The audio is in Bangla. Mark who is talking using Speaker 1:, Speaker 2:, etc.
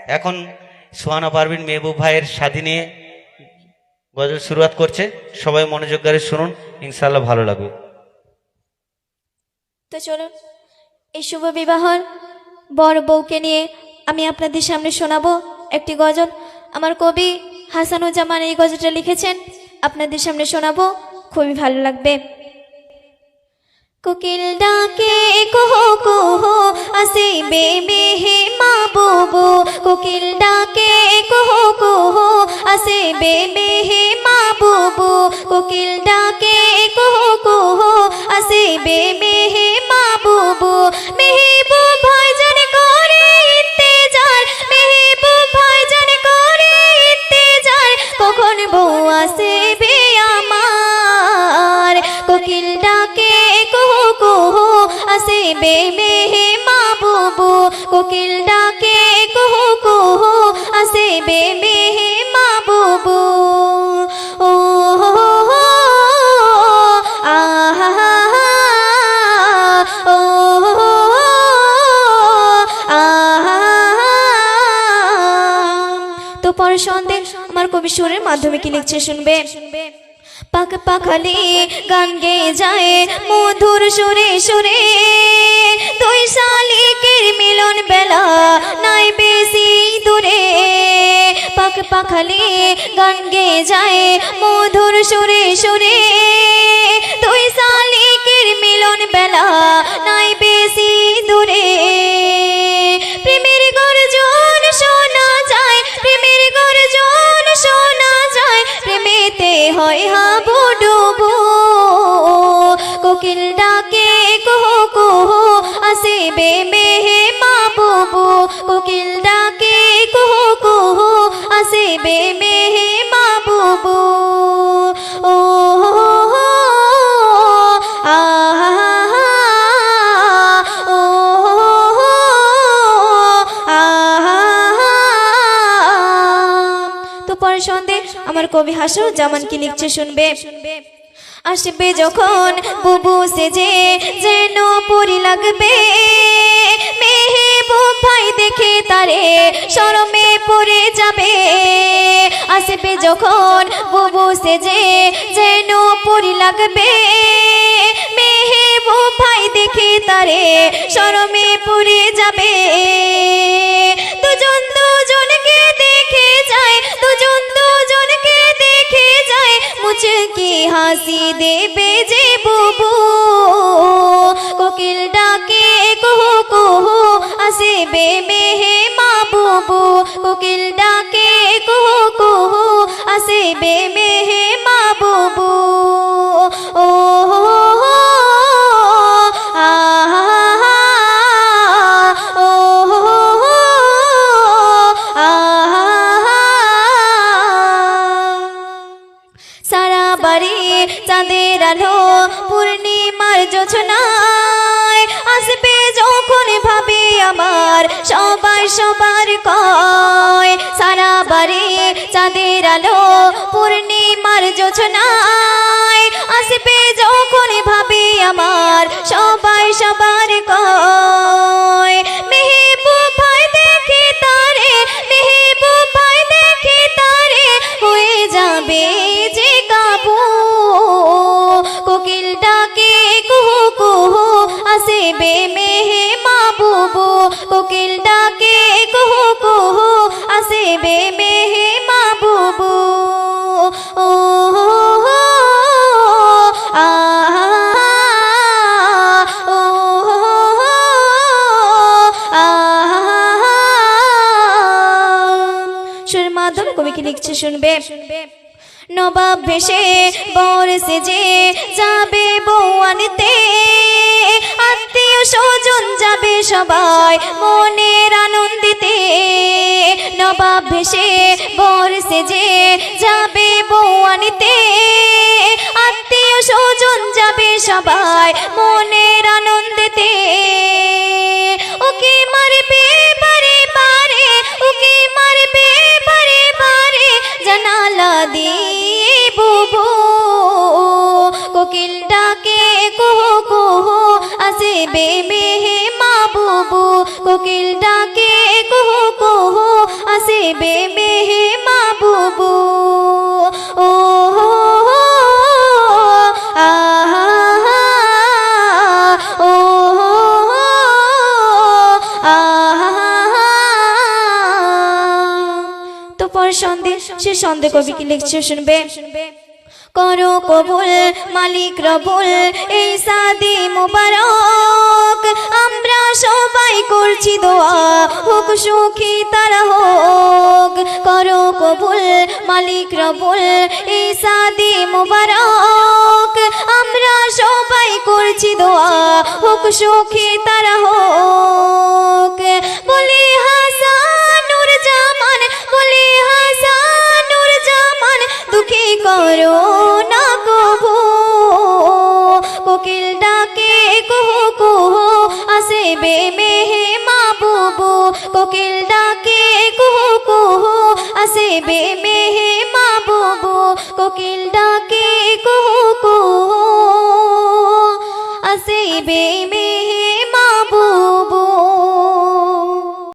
Speaker 1: এখন সোহানা পারভিন মেহবুব ভাইয়ের সাথী নিয়ে গজল শুরুয়াত করছে। সবাই মনোযোগ করে শুনুন, ইনশাআল্লাহ ভালো লাগবে।
Speaker 2: তো চলুন, এই শুভ বিবাহর বর বউকে নিয়ে আমি আপনাদের সামনে শোনাবো একটি গজল। আমার কবি হাসানুজ্জামান এই গজলটা লিখেছেন, আপনাদের সামনে শোনাবো, খুবই ভালো লাগবে। কোকিল ডাকে কোহো কোহো আসিবে মেহে মাহবুবু, কোকিল ডাকে কোহো কোহো আসিবে মেহে মাহবুবু, কোকিল ডাকে কোহো কোহো আসিবে মেহে মাহবুবু। মেহবুব ভাইজান করে ইন্তেজার, মেহবুব ভাইজান করে ইন্তেজার, কখন বউ আসিবে আমার। কোকিল ডাকে কোহো কোহো আসিবে মেহে মাহবুবু, কোকিল ডাকে কোহো কোহো আসিবে মেহে মাহবুবু। ও আহা ও আহা। তো পরের সন্দেহ আমার কবি সুরের মাধ্যমে কি লিখছে শুনবে। পাখ পাখালি গান গেয়ে যায় মধুর সুরে সুরে, দুই শালিকের মিলন বেলা নাই বেশি দূরে। পাখ পাখালি গান গেয়ে যায় মধুর সুরে সুরে, দুই শালিকের মিলন বেলা নাই বেশি দূরে। প্রেমের গর্জন শোনা যায়, প্রেমের গর্জন শোনা যায়, প্রেমেতে হয় হাবুডুবু। কোকিল ডাকে কোহো কোহো আসিবে মেহে মাহবুবু, কোকিল ডাকে কোহো কোহো আসিবে মেহে মাহবুবু। ও আহা ও আহা। তো পরের সন্দেহ আমার কবি হাসানুজ্জামান কি লিখছে শুনবে। আসবে যখন বুবু সেজে যেন পরি লাগবে, মেহবুব ভাই দেখে তারে শরমে পড়ে যাবে। আসবে যখন বুবু সেজে যেন পরি লাগবে, মেহবুব ভাই দেখে তারে শরমে পড়ে যাবে। দুজন দুজনকে দেখে যায়, দুজন দুজনকে দেখে যায়, মুচকি হাসি দেবে যে বুবু। কোকিল ডাকে কোহো কোহো আসিবে মেহে মাহবুবু, কোকিল ডাকে কোহো কোহো আসিবে মেহে মাহবুবু। ও আহা ও আহা। সারা বাড়ি চাঁদের আলো পূর্ণিমার জোছনায়, আসবে যখন ভাবে আমার সবাই সবার কয়। সারা বাড়ি চাঁদের আলো পূর্ণিমার জোছনায়, আসবে যখন ভাবে আমার সবাই সবার কয়। মেহবুব ভাই দেখে তারে, মেহবুব ভাই দেখে তারে, হয়ে যাবে যে কাবু। কোকিল ডাকে কুহু কুহু আসিবে মেহে মাহবুবু, কোকিল ডাকে কুহু কুহু আসিবে মেহে মাহবুবু। ও আহা ও আহা। সুরের মাধ্যমে কবি কি লিখছে শুনবে। নবাব ভেসে বর সেজে যাবে বউ আনতে, আত্মীয় স্বজন যাবে সবাই মনের আনন্দিতে। নবাব ভেসে বর সেজে যাবে বউ আনতে, আত্মীয় স্বজন যাবে সবাই মনের আনন্দিতে। ওকে মারবে বারে বারে, ওকে মারবে বারে বারে, জানালা দিয়ে বুবু। কোকিল ডাকে কুহু কুহু আসিবে মেহে মাহবুবু, কোকিল ডাকে কুহু কুহু আসিবে মেহে মাহবুবু ও আহা ও আহা। তো পর সন্দেহ সে সন্দেহ কবি কি লিখছে শুনবে। করো কবুল মালিক রবুল এই সাদি মুবারক, আমরা সবাই করছি দোয়া হোক সুখী তারা হোক। করো কবুল মালিক রবুল এই সাদি মুবারক, আমরা সবাই করছি দোয়া হোক সুখী তারা হোক। বলি হাসানুর জামান, বলি হাসানুর জামান, দুঃখী করো না কবু। কোকিল ডাকে কুহু কুহু আসিবে মেহে মাহবুবু, কোকিল ডাকে কুহু কুহু আসিবে মেহে মাহবুবু, কোকিল ডাকে কুহু কুহু আসিবে মেহে